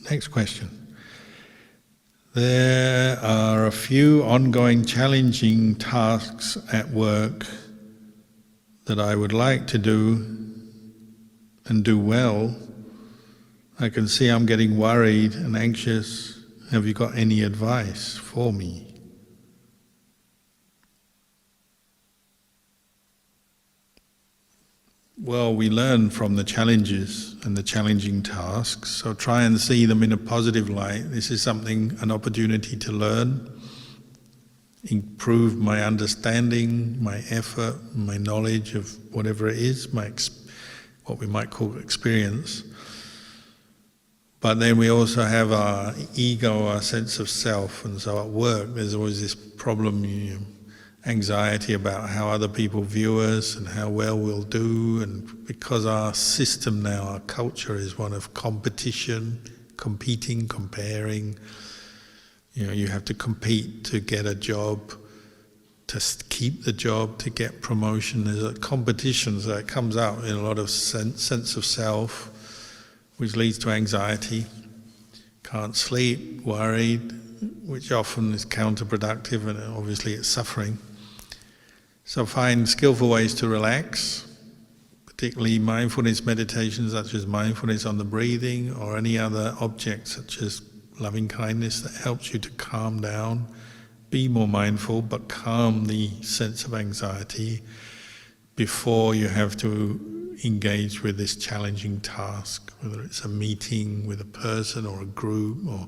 Next question. There are a few ongoing challenging tasks at work that I would like to do and do well. I can see I'm getting worried and anxious. Have you got any advice for me? Well, we learn from the challenges and the challenging tasks, so try and see them in a positive light. This is an opportunity to learn, improve my understanding, my effort, my knowledge of whatever it is, what we might call experience. But then we also have our ego, our sense of self, and so at work there's always this problem, anxiety about how other people view us and how well we'll do, and because our system now, our culture is one of competition, competing, comparing. You have to compete to get a job, to keep the job, to get promotion. There's a competition, so it comes out in a lot of sense of self, which leads to anxiety. Can't sleep, worried, which often is counterproductive, and obviously it's suffering. So find skillful ways to relax, particularly mindfulness meditation such as mindfulness on the breathing, or any other object such as loving kindness that helps you to calm down, be more mindful, but calm the sense of anxiety before you have to engage with this challenging task, whether it's a meeting with a person or a group, or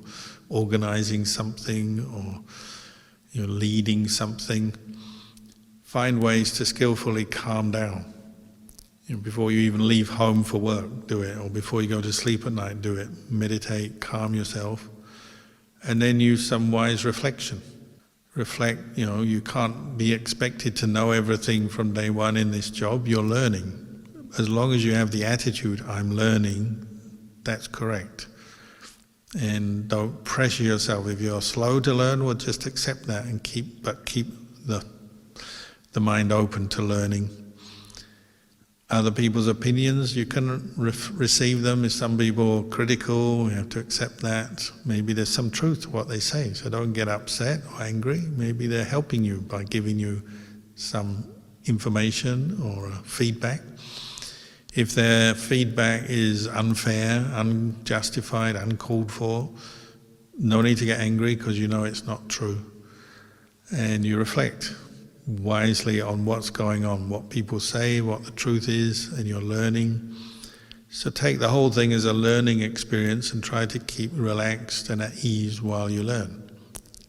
organizing something, or leading something. Find ways to skillfully calm down. Before you even leave home for work, do it. Or before you go to sleep at night, do it. Meditate, calm yourself. And then use some wise reflection. Reflect, you can't be expected to know everything from day one in this job. You're learning. As long as you have the attitude, I'm learning, that's correct. And don't pressure yourself. If you're slow to learn, well, just accept that and keep the mind open to learning. Other people's opinions, you can receive them. If some people are critical, you have to accept that. Maybe there's some truth to what they say, so don't get upset or angry. Maybe they're helping you by giving you some information or feedback. If their feedback is unfair, unjustified, uncalled for, no need to get angry because you know it's not true. And you reflect wisely on what's going on, what people say, what the truth is, and you're learning. So take the whole thing as a learning experience and try to keep relaxed and at ease while you learn.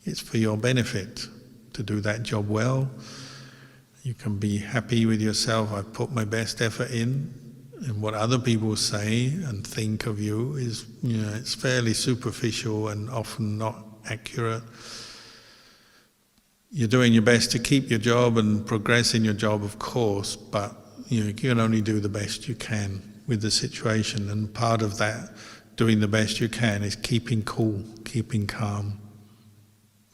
It's for your benefit to do that job well. You can be happy with yourself. I've put my best effort in, and what other people say and think of you is, it's fairly superficial and often not accurate. You're doing your best to keep your job and progress in your job, of course, but you can only do the best you can with the situation, and part of that, doing the best you can, is keeping cool, keeping calm,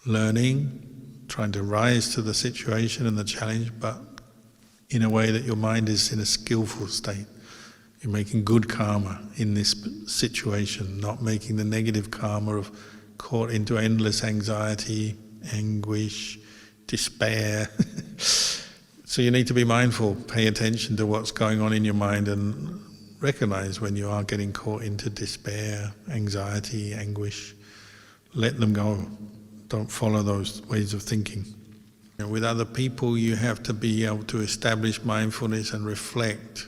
learning, trying to rise to the situation and the challenge, but in a way that your mind is in a skillful state. You're making good karma in this situation, not making the negative karma of caught into endless anxiety, anguish, despair. So you need to be mindful, pay attention to what's going on in your mind and recognize when you are getting caught into despair, anxiety, anguish. Let them go. Don't follow those ways of thinking. With other people, you have to be able to establish mindfulness and reflect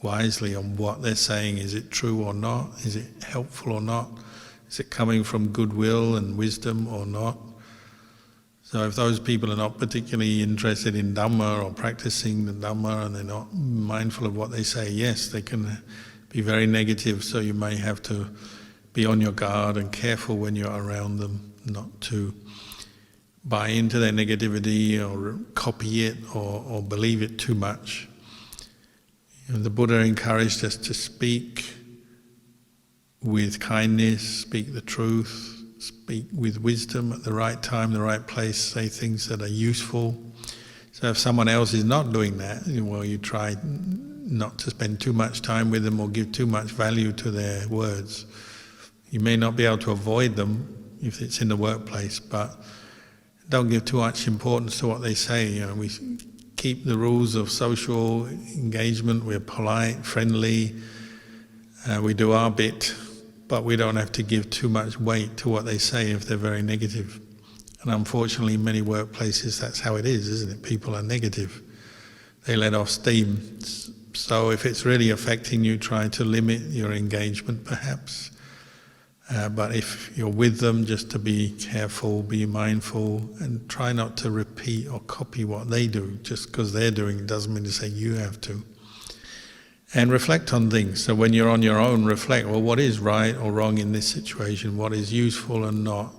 wisely on what they're saying. Is it true or not? Is it helpful or not? Is it coming from goodwill and wisdom or not? So if those people are not particularly interested in Dhamma or practicing the Dhamma, and they're not mindful of what they say, yes, they can be very negative, so you may have to be on your guard and careful when you're around them, not to buy into their negativity or copy it or believe it too much. The Buddha encouraged us to speak with kindness, speak the truth, speak with wisdom at the right time, the right place, say things that are useful. So if someone else is not doing that, well, you try not to spend too much time with them or give too much value to their words. You may not be able to avoid them if it's in the workplace, but don't give too much importance to what they say. We keep the rules of social engagement. We're polite, friendly. We do our bit, but we don't have to give too much weight to what they say if they're very negative. And unfortunately, in many workplaces, that's how it is, isn't it? People are negative. They let off steam. So if it's really affecting you, try to limit your engagement, perhaps. But if you're with them, just to be careful, be mindful, and try not to repeat or copy what they do. Just because they're doing it doesn't mean to say you have to. And reflect on things. So when you're on your own, reflect, well, what is right or wrong in this situation? What is useful and not?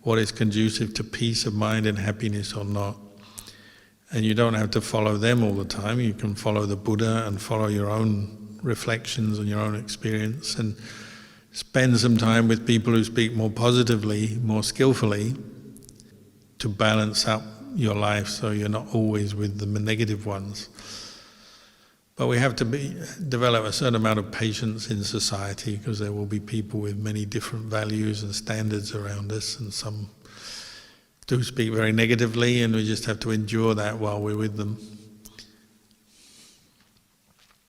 What is conducive to peace of mind and happiness or not? And you don't have to follow them all the time. You can follow the Buddha and follow your own reflections and your own experience, and spend some time with people who speak more positively, more skillfully, to balance up your life so you're not always with the negative ones. But we have to develop a certain amount of patience in society, because there will be people with many different values and standards around us, and some do speak very negatively, and we just have to endure that while we're with them.